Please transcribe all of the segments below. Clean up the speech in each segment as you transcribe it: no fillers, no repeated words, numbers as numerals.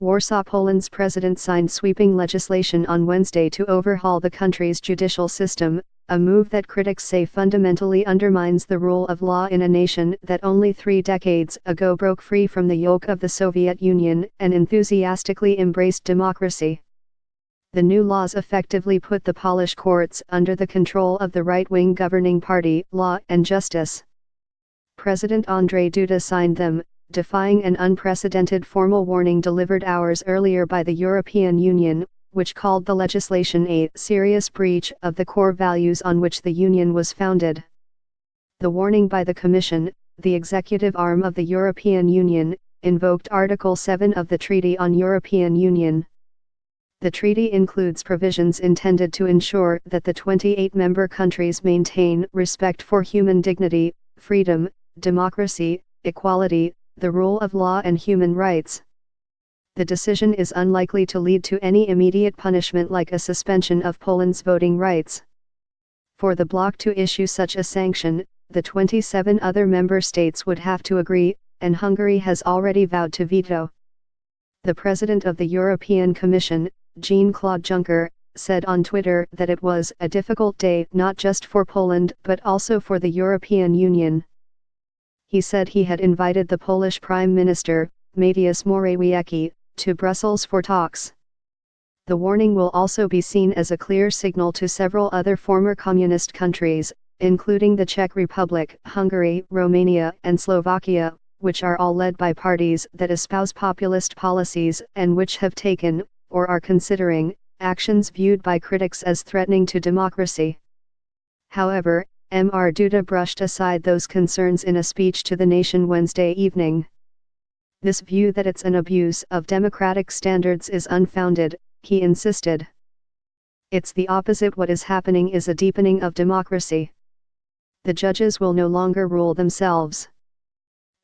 Warsaw, Poland's president signed sweeping legislation on Wednesday to overhaul the country's judicial system, a move that critics say fundamentally undermines the rule of law in a nation that only 3 decades ago broke free from the yoke of the Soviet Union and enthusiastically embraced democracy. The new laws effectively put the Polish courts under the control of the right-wing governing party, Law and Justice. President Andrzej Duda signed them, defying an unprecedented formal warning delivered hours earlier by the European Union, which called the legislation a serious breach of the core values on which the Union was founded. The warning by the Commission, the executive arm of the European Union, invoked Article 7 of the Treaty on European Union. The treaty includes provisions intended to ensure that the 28 member countries maintain respect for human dignity, freedom, democracy, equality, the rule of law and human rights. The decision is unlikely to lead to any immediate punishment like a suspension of Poland's voting rights. For the bloc to issue such a sanction, the 27 other member states would have to agree, and Hungary has already vowed to veto. The president of the European Commission, Jean-Claude Juncker, said on Twitter that it was a difficult day not just for Poland but also for the European Union. He said he had invited the Polish Prime Minister, Mateusz Morawiecki, to Brussels for talks. The warning will also be seen as a clear signal to several other former communist countries, including the Czech Republic, Hungary, Romania, and Slovakia, which are all led by parties that espouse populist policies and which have taken, or are considering, actions viewed by critics as threatening to democracy. However, Mr. Duda brushed aside those concerns in a speech to the nation Wednesday evening. This view that it's an abuse of democratic standards is unfounded, he insisted. It's the opposite. What is happening is a deepening of democracy. The judges will no longer rule themselves.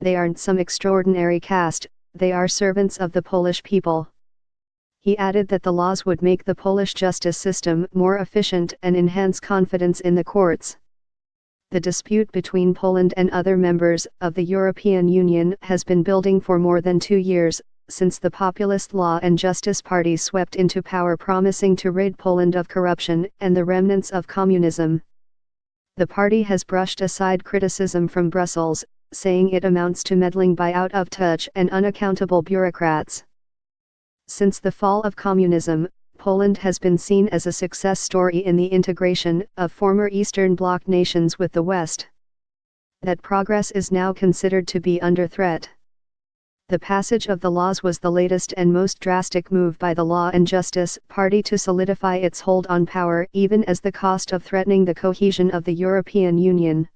They aren't some extraordinary caste, they are servants of the Polish people. He added that the laws would make the Polish justice system more efficient and enhance confidence in the courts. The dispute between Poland and other members of the European Union has been building for more than 2 years, since the populist Law and Justice Party swept into power promising to rid Poland of corruption and the remnants of communism. The party has brushed aside criticism from Brussels, saying it amounts to meddling by out-of-touch and unaccountable bureaucrats. Since the fall of communism, Poland has been seen as a success story in the integration of former Eastern Bloc nations with the West. That progress is now considered to be under threat. The passage of the laws was the latest and most drastic move by the Law and Justice Party to solidify its hold on power, even as the cost of threatening the cohesion of the European Union.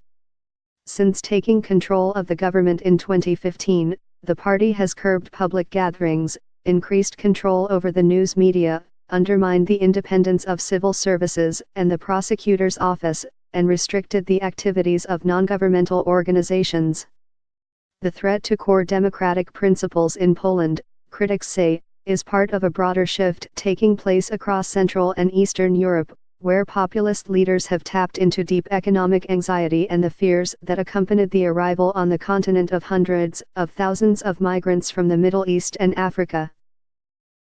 Since taking control of the government in 2015, the party has curbed public gatherings, increased control over the news media, undermined the independence of civil services and the prosecutor's office, and restricted the activities of non-governmental organizations. The threat to core democratic principles in Poland, critics say, is part of a broader shift taking place across Central and Eastern Europe, where populist leaders have tapped into deep economic anxiety and the fears that accompanied the arrival on the continent of hundreds of thousands of migrants from the Middle East and Africa.